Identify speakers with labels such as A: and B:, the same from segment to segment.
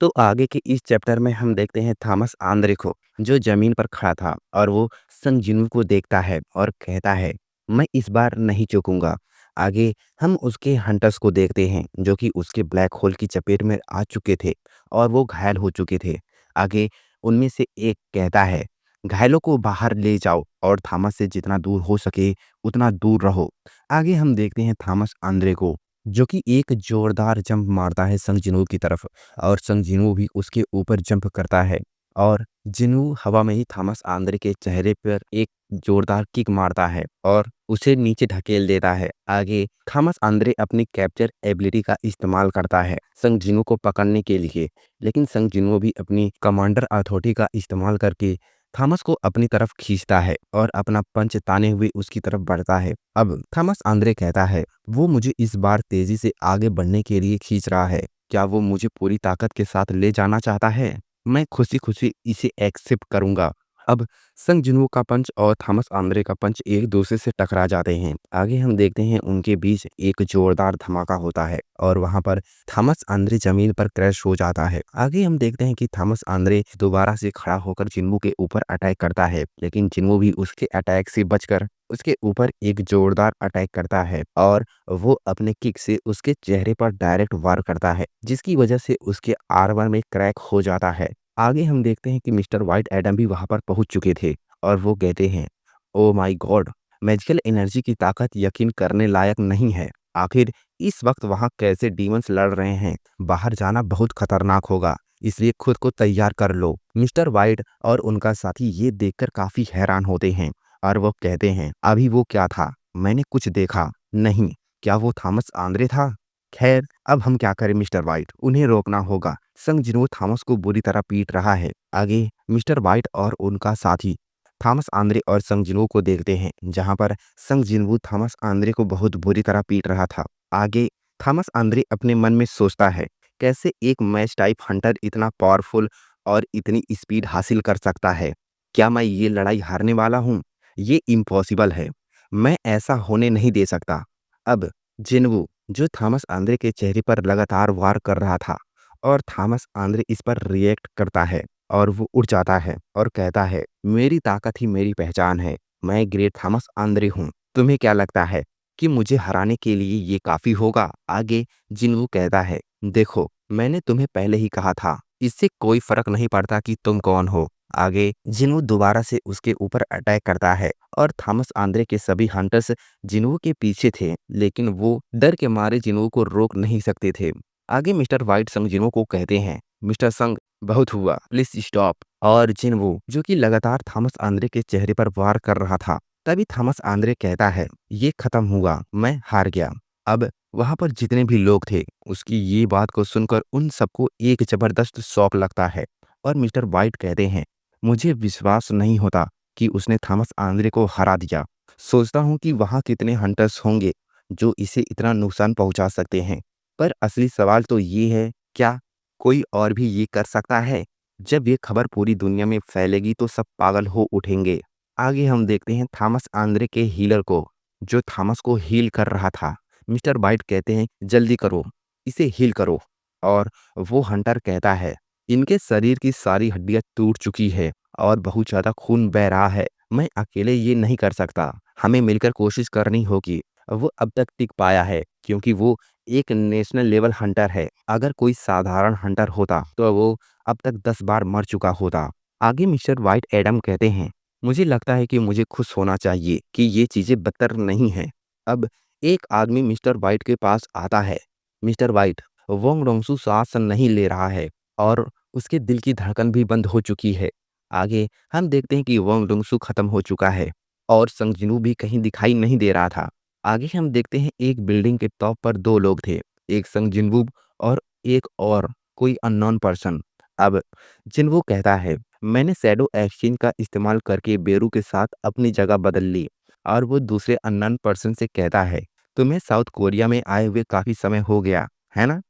A: तो आगे के इस चैप्टर में हम देखते हैं थॉमस आंद्रे को, जो जमीन पर खड़ा था और वो संग जिन्हू को देखता है और कहता है, मैं इस बार नहीं चूकूंगा। आगे हम उसके हंटर्स को देखते हैं जो कि उसके ब्लैक होल की चपेट में आ चुके थे और वो घायल हो चुके थे। आगे उनमें से एक कहता है, घायलों को बाहर ले जाओ और थॉमस से जितना दूर हो सके उतना दूर रहो। आगे हम देखते हैं थॉमस आंद्रे को, जो कि एक जोरदार जंप मारता है संग जिन्हू की तरफ और संग जिन्हू भी उसके ऊपर जंप करता है और जिन्हू हवा में ही थॉमस आंद्रे के चेहरे पर एक जोरदार किक मारता है और उसे नीचे ढकेल देता है। आगे थॉमस आंद्रे अपनी कैप्चर एबिलिटी का इस्तेमाल करता है संग जिन्हू को पकड़ने के लिए, लेकिन संग जिन्हू भी अपनी कमांडर अथॉरिटी का इस्तेमाल करके थॉमस को अपनी तरफ खींचता है और अपना पंच ताने हुए उसकी तरफ बढ़ता है। अब थॉमस आंद्रे कहता है, वो मुझे इस बार तेजी से आगे बढ़ने के लिए खींच रहा है। क्या वो मुझे पूरी ताकत के साथ ले जाना चाहता है? मैं खुशी-खुशी इसे एक्सेप्ट करूँगा। अब संग जिन्हू का पंच और थॉमस आंद्रे का पंच एक दूसरे से टकरा जाते हैं। आगे हम देखते हैं उनके बीच एक जोरदार धमाका होता है और वहाँ पर थॉमस आंद्रे जमीन पर क्रैश हो जाता है। आगे हम देखते हैं कि थॉमस आंद्रे दोबारा से खड़ा होकर जिन्हू के ऊपर अटैक करता है, लेकिन जिन्हू भी उसके अटैक से बचकर उसके ऊपर एक जोरदार अटैक करता है और वो अपने किक से उसके चेहरे पर डायरेक्ट वार करता है, जिसकी वजह से उसके आर्मर में क्रैक हो जाता है। आगे हम देखते हैं कि मिस्टर व्हाइट एडम भी वहां पर पहुंच चुके थे और वो कहते हैं, oh my God, magical energy की ताकत यकीन करने लायक नहीं है। आखिर इस वक्त वहां कैसे डीमंस लड़ रहे हैं? बाहर जाना बहुत खतरनाक होगा, इसलिए खुद को तैयार कर लो। मिस्टर व्हाइट और उनका साथी ये देखकर काफी हैरान होते हैं और वो कहते हैं, अभी वो क्या था? मैंने कुछ देखा नहीं। क्या वो थॉमस आंद्रे था? खैर, अब हम क्या करें मिस्टर व्हाइट, उन्हें रोकना होगा। संग जिन्हू थॉमस को बुरी तरह पीट रहा है। आगे मिस्टर व्हाइट और उनका साथी थॉमस आंद्रे और संग जिन्हू को देखते हैं, जहां पर संग जिन्हू थॉमस आंद्रे को बहुत बुरी तरह पीट रहा था। आगे थॉमस आंद्रे अपने मन में सोचता है, कैसे एक मैच टाइप हंटर इतना पावरफुल और इतनी स्पीड हासिल कर सकता है? क्या मैं ये लड़ाई हारने वाला हूँ? ये इम्पॉसिबल है। मैं ऐसा होने नहीं दे सकता। अब जिन्हू, जो थॉमस आंद्रे के चेहरे पर लगातार वार कर रहा था और थॉमस आंद्रे इस पर रिएक्ट करता है और वो उड़ जाता है और कहता है, मेरी ताकत ही मेरी पहचान है। मैं ग्रेट थॉमस आंद्रे हूँ। तुम्हें क्या लगता है कि मुझे हराने के लिए ये काफी होगा? आगे जिन्हू कहता है, देखो, मैंने तुम्हें पहले ही कहा था, इससे कोई फर्क नहीं पड़ता कि तुम कौन हो। आगे जिन्हू दोबारा से उसके ऊपर अटैक करता है और थॉमस आंद्रे के सभी हंटर्स जिन्हू के पीछे थे, लेकिन वो डर के मारे जिन्हू को रोक नहीं सकते थे। आगे मिस्टर व्हाइट संग जिन्हू को कहते हैं, मिस्टर संग, बहुत हुआ, प्लीज स्टॉप। और जिन्हू, जो कि लगातार थॉमस आंद्रे के चेहरे पर वार कर रहा था, तभी थॉमस आंद्रे कहता है, ये खत्म हुआ, मैं हार गया। अब वहां पर जितने भी लोग थे, उसकी ये बात को सुनकर उन सबको एक जबरदस्त शौक लगता है और मिस्टर व्हाइट कहते हैं, मुझे विश्वास नहीं होता कि उसने थॉमस आंद्रे को हरा दिया। सोचता हूँ कि वहाँ कितने हंटर्स होंगे जो इसे इतना नुकसान पहुंचा सकते हैं। पर असली सवाल तो ये है, क्या कोई और भी ये कर सकता है? जब ये खबर पूरी दुनिया में फैलेगी तो सब पागल हो उठेंगे। आगे हम देखते हैं थॉमस आंद्रे के हीलर को, जो थॉमस को हील कर रहा था। मिस्टर वाइट कहते हैं, जल्दी करो, इसे हील करो। और वो हंटर कहता है, इनके शरीर की सारी हड्डियां टूट चुकी है और बहुत ज्यादा खून बह रहा है। मैं अकेले ये नहीं कर सकता, हमें मिलकर कोशिश करनी होगी। वो अब तक टिक पाया है क्योंकि वो एक नेशनल लेवल हंटर है। अगर कोई साधारण हंटर होता तो वो अब तक 10 बार मर चुका होता। आगे मिस्टर व्हाइट एडम कहते हैं, मुझे लगता है कि मुझे खुश होना चाहिए कि ये चीजें बदतर नहीं हैं। अब एक आदमी मिस्टर व्हाइट के पास आता है। मिस्टर व्हाइट, वोंग डोंगसू सांस नहीं ले रहा है और उसके दिल की धड़कन भी बंद हो चुकी है। आगे हम देखते हैं कि वोंग डोंगसू खत्म हो चुका है और संग जिनू भी कहीं दिखाई नहीं दे रहा था। आगे हम देखते हैं एक बिल्डिंग के टॉप पर दो लोग थे, एक संग जिनवू और एक और कोई अननोन पर्सन। अब जिनवू कहता है, मैंने शैडो एक्सचेंज का इस्तेमाल करके बेरू के साथ अपनी जगह बदल ली। और वो दूसरे अननोन पर्सन से कहता है, तुम्हें साउथ कोरिया में आए हुए काफी समय हो गया है ना?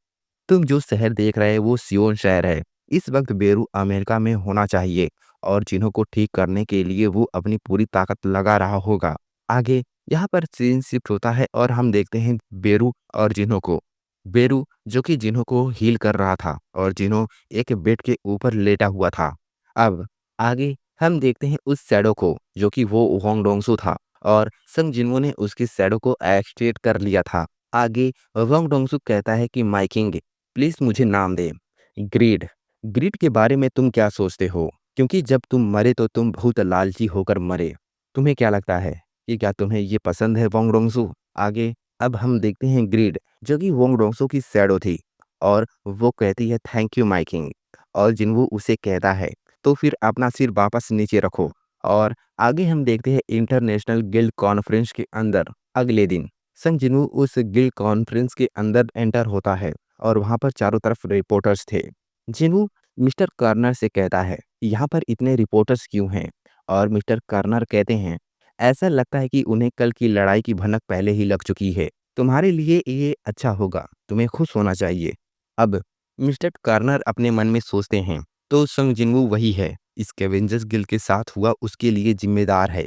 A: तुम जो शहर देख रहे हो वो सियोन शहर है। इस वक्त बेरू अमेरिका में होना चाहिए और जिन्हों को ठीक करने के लिए वो अपनी पूरी ताकत लगा रहा होगा। आगे यहाँ पर सीन शिफ्ट होता है और हम देखते हैं बेरू और जिन्हों को, बेरू जो कि जिन्हों को हील कर रहा था और जिन्हों एक बेड के ऊपर लेटा हुआ था। अब आगे हम देखते हैं उस शैडो को जो कि वो वोंग डोंगसू था और संग जिन्हों ने उसकी शैडो को एक्सट्रेट कर लिया था। आगे वोंग डोंगसू कहता है कि माय किंग प्लीज मुझे नाम दे। ग्रीड, ग्रीड के बारे में तुम क्या सोचते हो? क्योंकि जब तुम मरे तो तुम बहुत लालची होकर मरे। तुम्हें क्या लगता है कि क्या तुम्हें ये पसंद है वोंग डोंगसू? आगे अब हम देखते हैं ग्रीड जो कि वोंग डोंगसू की शैडो थी और वो कहती है थैंक यू माय किंग और जिन्हों उसे कहता है तो फिर अपना सिर वापस नीचे रखो। और आगे हम देखते हैं इंटरनेशनल गिल्ड कॉन्फ्रेंस के अंदर अगले दिन संग जिन्हों उस गिल्ड कॉन्फ्रेंस के अंदर एंटर होता है और वहां पर चारों तरफ रिपोर्टर्स थे। जिन्हों मिस्टर कार्नर से कहता है यहाँ पर इतने रिपोर्टर्स क्यों हैं? और मिस्टर कार्नर कहते हैं ऐसा लगता है कि उन्हें कल की लड़ाई की भनक पहले ही लग चुकी है। तुम्हारे लिए ये अच्छा होगा, तुम्हें खुश होना चाहिए। अब मिस्टर कार्नर अपने मन में सोचते हैं तो संग जिनवू वही है, इस कैवेंजर्स गिल्ड के साथ हुआ उसके लिए जिम्मेदार है।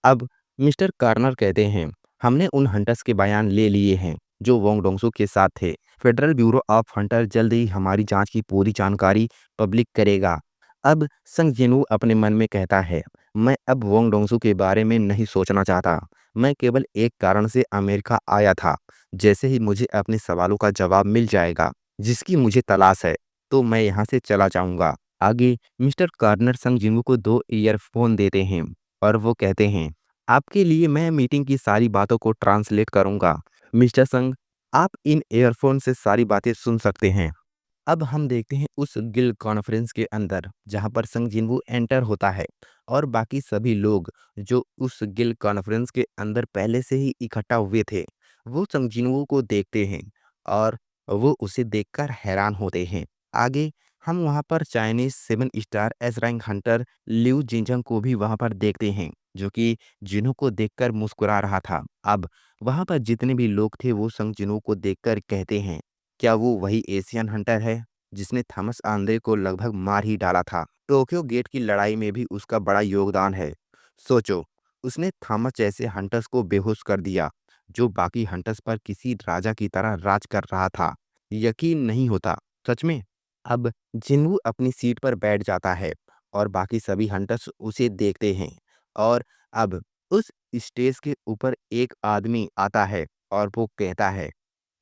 A: अब मिस्टर कार्नर कहते हैं हमने उन हंटर्स के बयान ले लिए हैं जो वोंग डोंगसू के साथ थे। फेडरल ब्यूरो ऑफ हंटर जल्द ही हमारी जांच की पूरी जानकारी पब्लिक करेगा। अब संग जिनवू अपने मन में कहता है मैं अब वोंग डोंगसू के बारे में नहीं सोचना चाहता। मैं केवल एक कारण से अमेरिका आया था। जैसे ही मुझे अपने सवालों का जवाब मिल जाएगा जिसकी मुझे तलाश है तो मैं यहाँ से चला जाऊंगा। आगे मिस्टर कार्नर संग जिनवू को 2 ईयरफोन देते हैं और वो कहते हैं आपके लिए मैं मीटिंग की सारी बातों को ट्रांसलेट करूंगा। मिस्टर संग आप इन ईयरफोन से सारी बातें सुन सकते हैं। अब हम देखते हैं उस गिल्ड कॉन्फ्रेंस के अंदर जहां पर संग जिनवू एंटर होता है और बाकी सभी लोग जो उस गिल्ड कॉन्फ्रेंस के अंदर पहले से ही इकट्ठा हुए थे वो संग जिनवू को देखते हैं और वो उसे देखकर हैरान होते हैं। आगे हम वहां पर Chinese 7 star S rank hunter Liu Jinjing को भी वहां पर देखते हैं जो कि जिन्हों को देखकर मुस्कुरा रहा था। अब वहां पर जितने भी लोग थे वो संग जिन्हों को देखकर कहते हैं क्या वो वही एशियन हंटर है जिसने थॉमस आंद्रे को लगभग मार ही डाला था? टोक्यो गेट की लड़ाई में भी उसका बड़ा योगदान है। सोचो, उसने थॉमस जैसे हंटर्स को बेहोश कर दिया जो बाकी हंटर्स पर किसी राजा की तरह राज कर रहा था। यकीन नहीं होता, सच में। अब जिन्वू अपनी सीट पर बैठ जाता है और बाकी सभी हंटर्स उसे देखते हैं और अब उस स्टेज के ऊपर एक आदमी आता है और वो कहता है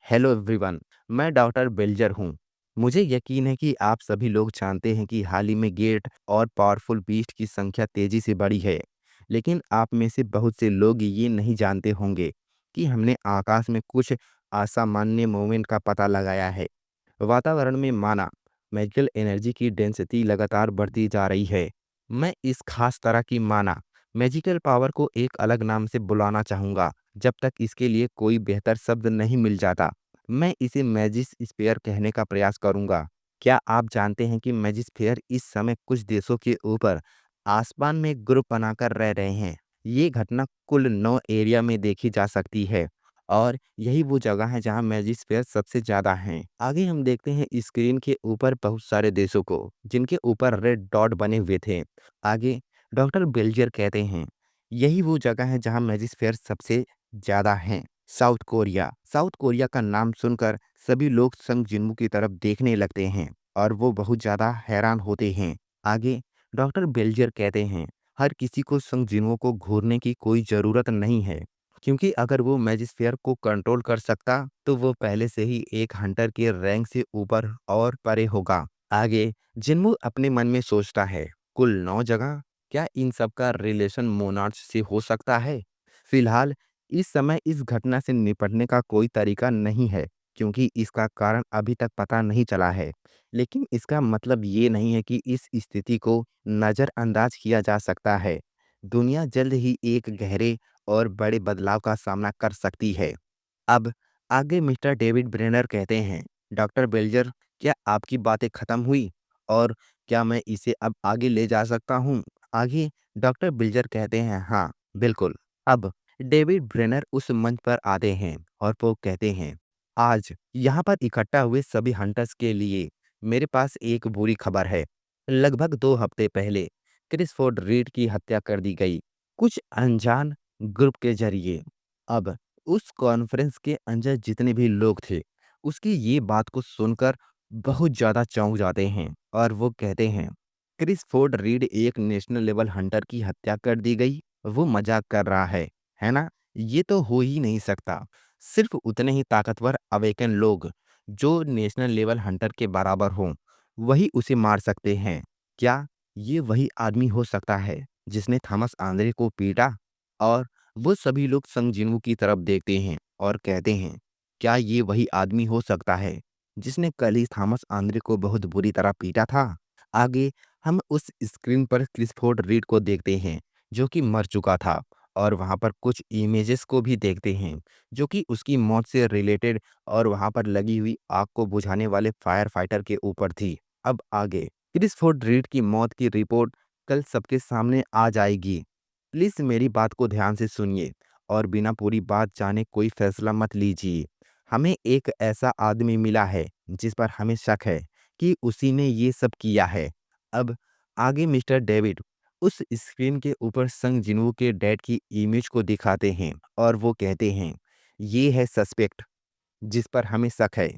A: हेलो एवरीवन, मैं डॉक्टर बेल्जर हूँ। मुझे यकीन है कि आप सभी लोग जानते हैं कि हाल ही में गेट और पावरफुल बीस्ट की संख्या तेजी से बढ़ी है। लेकिन आप में से बहुत से लोग ये नहीं जानते होंगे कि हमने आकाश में कुछ असामान्य मूवमेंट का पता लगाया है। वातावरण में माना मैजिकल एनर्जी की डेंसिटी लगातार बढ़ती जा रही है। मैं इस खास तरह की माना मैजिकल पावर को एक अलग नाम से बुलाना चाहूँगा जब तक इसके लिए कोई बेहतर शब्द नहीं मिल जाता। मैं इसे मैजिस स्फीयर कहने का प्रयास करूँगा। क्या आप जानते हैं कि मैजिस्फीयर इस समय कुछ देशों के ऊपर आसमान में ग्रुप बनाकर रह रहे हैं? ये घटना कुल 9 एरिया में देखी जा सकती है और यही वो जगह है जहाँ मैजिस्फीयर सबसे ज़्यादा हैं। आगे हम देखते हैं स्क्रीन के ऊपर बहुत सारे देशों को जिनके ऊपर रेड डॉट बने हुए थे। आगे डॉक्टर बेल्जियर कहते हैं यही वो जगह है जहाँ मैजिस्फीयर सबसे ज़्यादा हैं। साउथ कोरिया, साउथ कोरिया का नाम सुनकर सभी लोग संग जिन्मू की तरफ देखने लगते हैं और वो बहुत ज़्यादा हैरान होते हैं। आगे डॉक्टर बेल्जियर कहते हैं हर किसी को संग जिन्मू को घूरने की कोई ज़रूरत नहीं है क्योंकि अगर वो मैजिस्फीयर को कंट्रोल कर सकता तो वो पहले से ही एक हंटर के रैंक से ऊपर और परे होगा। आगे जिन्मू अपने मन में सोचता है कुल 9 जगह, क्या इन सब का रिलेशन मोनार्च से हो सकता है? फिलहाल इस समय इस घटना से निपटने का कोई तरीका नहीं है क्योंकि इसका कारण अभी तक पता नहीं चला है। लेकिन इसका मतलब ये नहीं है कि इस स्थिति को नज़रअंदाज किया जा सकता है। दुनिया जल्द ही एक गहरे और बड़े बदलाव का सामना कर सकती है। अब आगे मिस्टर डेविड ब्रेनर कहते हैं डॉक्टर बेल्जर, क्या आपकी बातें खत्म हुई और क्या मैं इसे अब आगे ले जा सकता हूँ? आगे डॉक्टर बिल्जर कहते हैं हाँ बिल्कुल। अब डेविड ब्रेनर उस मंच पर आते हैं और वो कहते हैं आज यहाँ पर इकट्ठा हुए सभी हंटर्स के लिए मेरे पास एक बुरी खबर है। लगभग 2 हफ्ते पहले क्रिसफोर्ड रीड की हत्या कर दी गई कुछ अनजान ग्रुप के जरिए। अब उस कॉन्फ्रेंस के अंदर जितने भी लोग थे उसकी ये बात को सुनकर बहुत ज़्यादा चौंक जाते हैं और वो कहते हैं, क्रिस फोर्ड रीड एक नेशनल लेवल हंटर की हत्या कर दी गई? वो मजाक कर रहा है ना? ये तो हो ही नहीं सकता। सिर्फ उतने ही ताकतवर अवेकन लोग जो नेशनल लेवल हंटर के बराबर हों, वही उसे मार सकते हैं। क्या ये वही आदमी हो सकता है जिसने थॉमस आंद्रे को पीटा? और वो सभी लोग संग जिन्हों की तरफ देखते हैं और कहते हैं, क्या ये वही आदमी हो सकता है जिसने कल ही थॉमस आंद्रे को बहुत बुरी तरह पीटा था? आगे हम उस स्क्रीन पर क्रिसफोर्ड रीड को देखते हैं जो कि मर चुका था और वहाँ पर कुछ इमेजेस को भी देखते हैं जो कि उसकी मौत से रिलेटेड और वहाँ पर लगी हुई आग को बुझाने वाले फायर फाइटर के ऊपर थी। अब आगे क्रिसफोर्ड रीड की मौत की रिपोर्ट कल सबके सामने आ जाएगी। प्लीज मेरी बात को ध्यान से सुनिए और बिना पूरी बात जाने कोई फैसला मत लीजिए। हमें एक ऐसा आदमी मिला है जिस पर हमें शक है कि उसी ने ये सब किया है। अब आगे मिस्टर डेविड उस स्क्रीन के ऊपर संग जिन्हों के डैड की इमेज को दिखाते हैं और वो कहते हैं, ये है सस्पेक्ट जिस पर हमें शक है।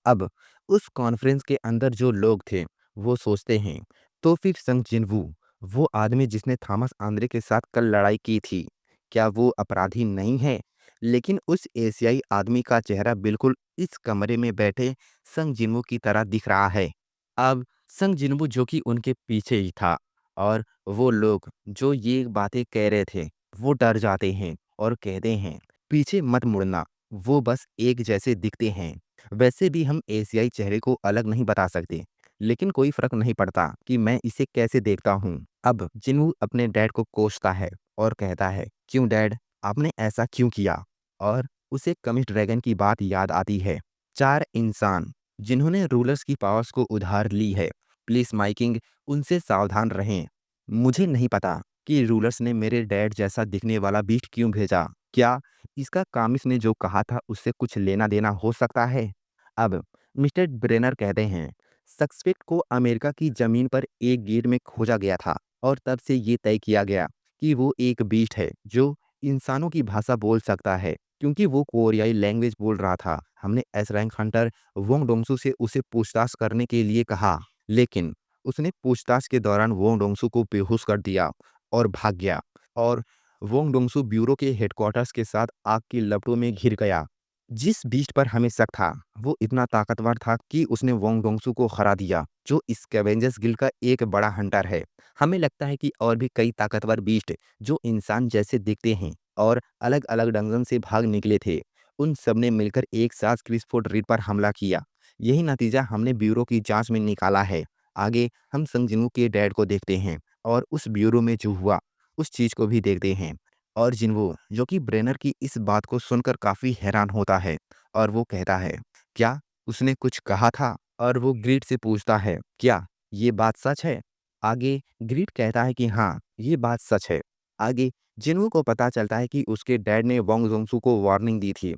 A: अब उस कॉन्फ्रेंस के अंदर जो लोग थे वो सोचते हैं, तो फिर संग जिन्वू वो आदमी जिसने थॉमस आंद्रे के साथ कल लड़ाई की थी, क्या वो अपराधी नहीं है? लेकिन उस एशियाई आदमी का चेहरा बिल्कुल इस कमरे में बैठे संग जिन्वू की तरह दिख रहा है। अब संग जिन्वू जो कि उनके पीछे ही था और वो लोग जो ये बातें कह रहे थे वो डर जाते हैं और कहते हैं, पीछे मत मुड़ना, वो बस एक जैसे दिखते हैं। वैसे भी हम एशियाई चेहरे को अलग नहीं बता सकते, लेकिन कोई फर्क नहीं पड़ता कि मैं इसे कैसे देखता हूँ। अब जिन्हू अपने डैड को कोसता है और कहता है, क्यों डैड, आपने ऐसा क्यों किया? और उसे कमिस ड्रैगन की बात याद आती है। चार इंसान जिन्होंने रूलर्स की पावर्स को उधार ली है, प्लीज माइकिंग उनसे सावधान रहें। मुझे नहीं पता कि रूलर्स ने मेरे डैड जैसा दिखने वाला बीस्ट क्यों भेजा। क्या इसका कामिस ने जो कहा था उससे कुछ लेना देना हो सकता है? अब मिस्टर ब्रेनर कहते हैं, सस्पेक्ट को अमेरिका की जमीन पर एक गेट में खोजा गया था और तब से ये तय किया गया कि वो एक बीस्ट है जो इंसानों की भाषा बोल सकता है, क्योंकि वो कोरियाई लैंग्वेज बोल रहा था। हमने S rank Hunter Wong Dongsu से उसे पूछताछ करने के लिए कहा, लेकिन उसने पूछताछ के दौरान वोंग डोंगसू को बेहोश कर दिया और भाग गया और वोंग डोंगसू ब्यूरो के हेडक्वार्टर्स के साथ आग की लपटों में घिर गया। जिस बीस्ट पर हमें शक था वो इतना ताकतवर था कि उसने वोंग डोंगसू को हरा दिया, जो स्कैवेंजर्स गिल्ड का एक बड़ा हंटर है। हमें लगता है कि और भी कई ताकतवर बीस्ट जो इंसान जैसे दिखते हैं और अलग अलग डंजन से भाग निकले थे, उन सब ने मिलकर एक साथ क्रिसफोर्ड रीड पर हमला किया। यही नतीजा हमने ब्यूरो की जांच में निकाला है। आगे हम संग के डैड को देखते हैं और उस ब्यूरो में जो हुआ उस चीज को भी देखते हैं। और जिन्वो जो कि ब्रेनर की इस बात को सुनकर काफी हैरान होता है और वो कहता है, क्या उसने कुछ कहा था? और वो ग्रीड से पूछता है, क्या ये बात सच है? आगे ग्रीड कहता है कि हाँ, ये बात सच है। आगे जिन्वो को पता चलता है कि उसके डैड ने वोंग जोंगसू को वार्निंग दी थी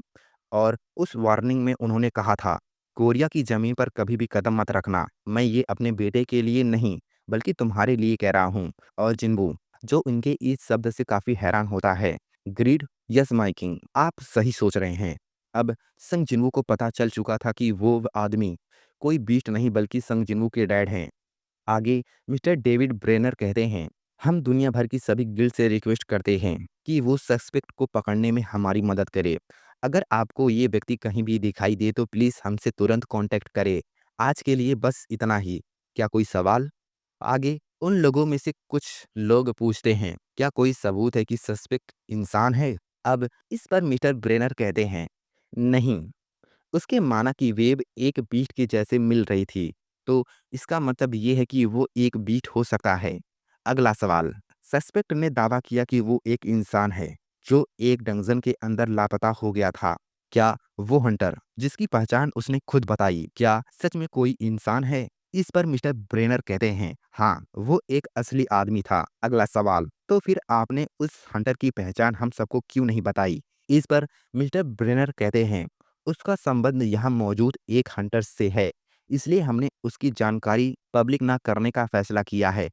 A: और उस वार्निंग में उन्होंने कहा था, कोरिया की जमीन पर कभी भी कदम मत रखना। मैं ये अपने बेटे के लिए नहीं बल्कि तुम्हारे लिए कह रहा हूँ। और जिन्वो जो उनके इस शब्द से काफी हैरान होता है। ग्रीड, यस माय किंग, आप सही सोच रहे हैं। अब संग जिन्वू को पता चल चुका था कि वो आदमी कोई बीस्ट नहीं बल्कि संग जिन्वू के डैड हैं। आगे मिस्टर डेविड ब्रेनर कहते हैं, हम दुनिया भर की सभी गिल्ड से रिक्वेस्ट करते हैं कि वो सस्पेक्ट को पकड़ने में हमारी मदद करे। अगर आपको ये व्यक्ति कहीं भी दिखाई दे तो प्लीज हमसे तुरंत कांटेक्ट करें। आज के लिए बस इतना ही। क्या कोई सवाल? आगे उन लोगों में से कुछ लोग पूछते हैं, क्या कोई सबूत है कि सस्पेक्ट इंसान है? अब इस पर मिस्टर ब्रेनर कहते हैं, नहीं, उसके माना की वेब एक बीट के जैसे मिल रही थी, तो इसका मतलब ये है कि वो एक बीट हो सकता है। अगला सवाल, सस्पेक्ट ने दावा किया कि वो एक इंसान है जो एक डंजन के अंदर लापता हो गया था। क्या वो हंटर जिसकी पहचान उसने खुद बताई, क्या सच में कोई इंसान है? इस पर मिस्टर ब्रेनर कहते हैं, हाँ, वो एक असली आदमी था। अगला सवाल, तो फिर आपने उस हंटर की पहचान हम सबको क्यों नहीं बताई? इस पर मिस्टर ब्रेनर कहते हैं, उसका संबंध यहाँ मौजूद एक हंटर से है, इसलिए हमने उसकी जानकारी पब्लिक ना करने का फैसला किया है।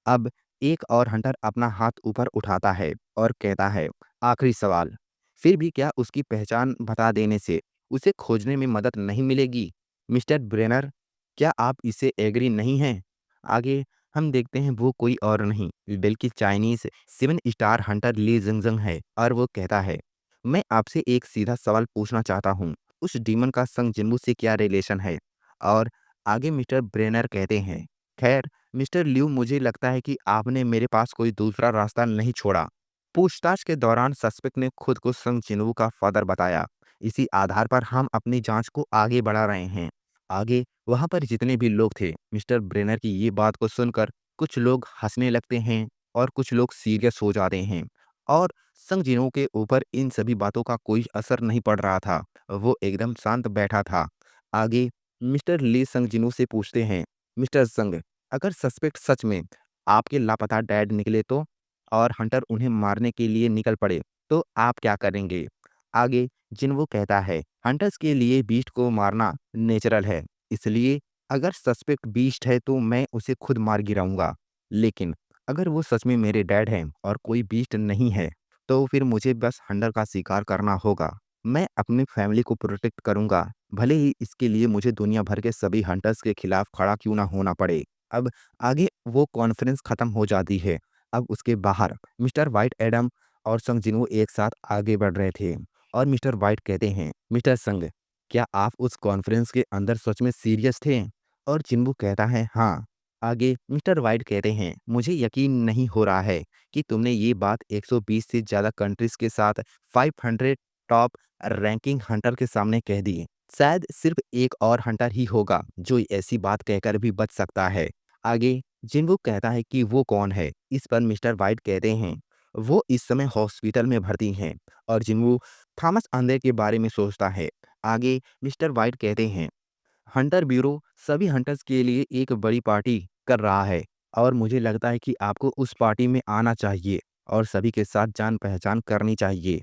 A: अब एक और हंटर अपना हाथ ऊपर उठाता है और कहता है, आखिरी सवाल, फिर भी क्या उसकी पहचान बता देने से उसे खोजने में मदद नहीं मिलेगी। मिस्टर ब्रेनर, क्या आप इससे एग्री नहीं हैं? आगे हम देखते हैं वो कोई और नहीं बल्कि चाइनीज़ 7 स्टार हंटर ली जिंगजंग है और वो कहता है, मैं आपसे एक सीधा सवाल पूछना चाहता हूँ, उस डीमन का संग जिन्नू से क्या रिलेशन है? और आगे मिस्टर ब्रेनर कहते हैं, खैर मिस्टर लिू, मुझे लगता है कि आपने मेरे पास कोई दूसरा रास्ता नहीं छोड़ा। पूछताछ के दौरान सस्पेक्ट ने खुद को संग जिन्नू का फादर बताया। इसी आधार पर हम अपनी जांच को आगे बढ़ा रहे हैं। आगे वहां पर जितने भी लोग थे, मिस्टर ब्रेनर की ये बात को सुनकर कुछ लोग हंसने लगते हैं और कुछ लोग सीरियस हो जाते हैं। और संग जिन्नू के ऊपर इन सभी बातों का कोई असर नहीं पड़ रहा था। वो एकदम शांत बैठा था। आगे मिस्टर ली संग जिन्नू से पूछते हैं, मिस्टर संग, अगर सस्पेक्ट सच में आपके लापता डैड निकले तो, और हंटर उन्हें मारने के लिए निकल पड़े, तो आप क्या करेंगे? आगे जिन्वो कहता है, हंटर्स के लिए बीस्ट को मारना नेचुरल है, इसलिए अगर सस्पेक्ट बीस्ट है तो मैं उसे खुद मार गिराऊंगा। लेकिन अगर वो सच में मेरे डैड हैं और कोई बीस्ट नहीं है, तो फिर मुझे बस हंटर का शिकार करना होगा। मैं अपनी फैमिली को प्रोटेक्ट करूंगा, भले ही इसके लिए मुझे दुनिया भर के सभी हंटर्स के खिलाफ खड़ा क्यों ना होना पड़े। अब आगे वो कॉन्फ्रेंस खत्म हो जाती है। अब उसके बाहर मिस्टर वाइट एडम और संग जिन्हो एक साथ आगे बढ़ रहे थे और मिस्टर वाइट कहते हैं, मिस्टर संग, क्या आप उस कॉन्फ्रेंस के अंदर सच में सीरियस थे? और जिन्हो कहता है, हाँ। आगे मिस्टर वाइट कहते हैं, मुझे यकीन नहीं हो रहा है कि तुमने ये बात 120 से ज़्यादा कंट्रीज के साथ 500 टॉप रैंकिंग हंटर के सामने कह दी। शायद सिर्फ एक और हंटर ही होगा जो ऐसी बात कहकर भी बच सकता है। आगे जिन्हो कहता है कि वो कौन है। इस पर मिस्टर वाइट कहते हैं, वो इस समय हॉस्पिटल में भर्ती हैं। और जिन्हो थॉमस आंद्रे के बारे में सोचता है। आगे मिस्टर वाइट कहते हैं, हंटर ब्यूरो सभी हंटर्स के लिए एक बड़ी पार्टी कर रहा है और मुझे लगता है कि आपको उस पार्टी में आना चाहिए और सभी के साथ जान पहचान करनी चाहिए।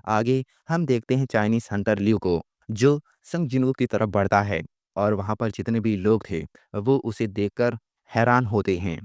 A: आगे हम देखते हैं चाइनीज हंटर लिू को, जो संग जिन्हो की तरफ बढ़ता है और वहां पर जितने भी लोग थे वो उसे देखकर हैरान होते हैं।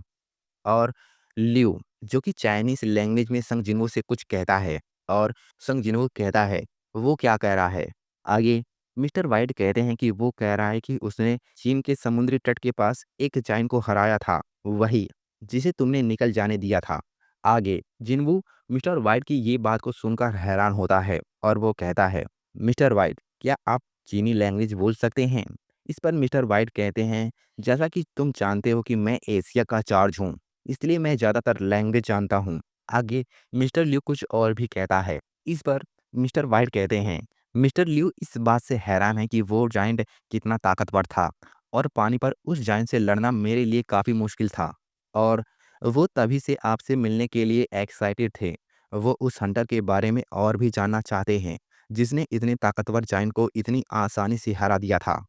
A: और लिू, जो कि चाइनीज लैंग्वेज में संग जिन्हो से कुछ कहता है और संग जिन्हो कहता है, वो क्या कह रहा है? आगे मिस्टर वाइट कहते हैं कि वो कह रहा है कि उसने चीन के समुद्री तट के पास एक जाइन को हराया था, वही जिसे तुमने निकल जाने दिया था। आगे जिन्हो मिस्टर वाइट की ये बात को सुनकर हैरान होता है और वो कहता है, मिस्टर वाइट, क्या आप चीनी लैंग्वेज बोल सकते हैं? इस पर मिस्टर वाइट कहते हैं, जैसा कि तुम जानते हो कि मैं एशिया का चार्ज हूँ, इसलिए मैं ज़्यादातर लैंग्वेज जानता हूँ। आगे मिस्टर लिू कुछ और भी कहता है। इस पर मिस्टर वाइट कहते हैं, मिस्टर लिू इस बात से हैरान है कि वो जाइंट कितना ताकतवर था और पानी पर उस जाइंट से लड़ना मेरे लिए काफ़ी मुश्किल था और वो तभी से आपसे मिलने के लिए एक्साइटेड थे। वो उस हंटर के बारे में और भी जानना चाहते हैं जिसने इतने ताकतवर जाइंट को इतनी आसानी से हरा दिया था।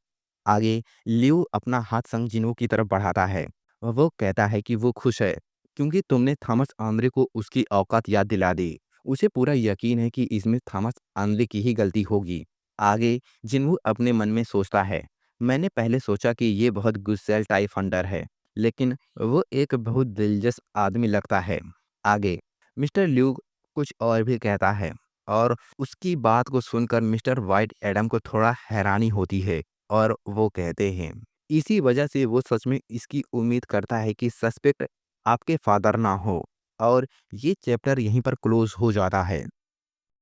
A: आगे लिऊ अपना हाथ संग जिन्हो की तरफ बढ़ाता है। वो कहता है कि वो खुश है क्योंकि तुमने थॉमस आंद्रे को उसकी औकात याद दिला दी। उसे पूरा यकीन है कि इसमें थॉमस आंद्रे की ही गलती होगी। आगे जिन्हो अपने मन में सोचता है, मैंने पहले सोचा कि ये बहुत गुस्सैल टाइप हंटर है, लेकिन वो एक बहुत दिलचस्प आदमी लगता है। आगे मिस्टर ल्यू कुछ और भी कहता है और उसकी बात को सुनकर मिस्टर वाइट एडम को थोड़ा हैरानी होती है और वो कहते हैं, इसी वजह से वो सच में इसकी उम्मीद करता है कि सस्पेक्ट आपके फादर ना हो। और ये चैप्टर यहीं पर क्लोज हो जाता है।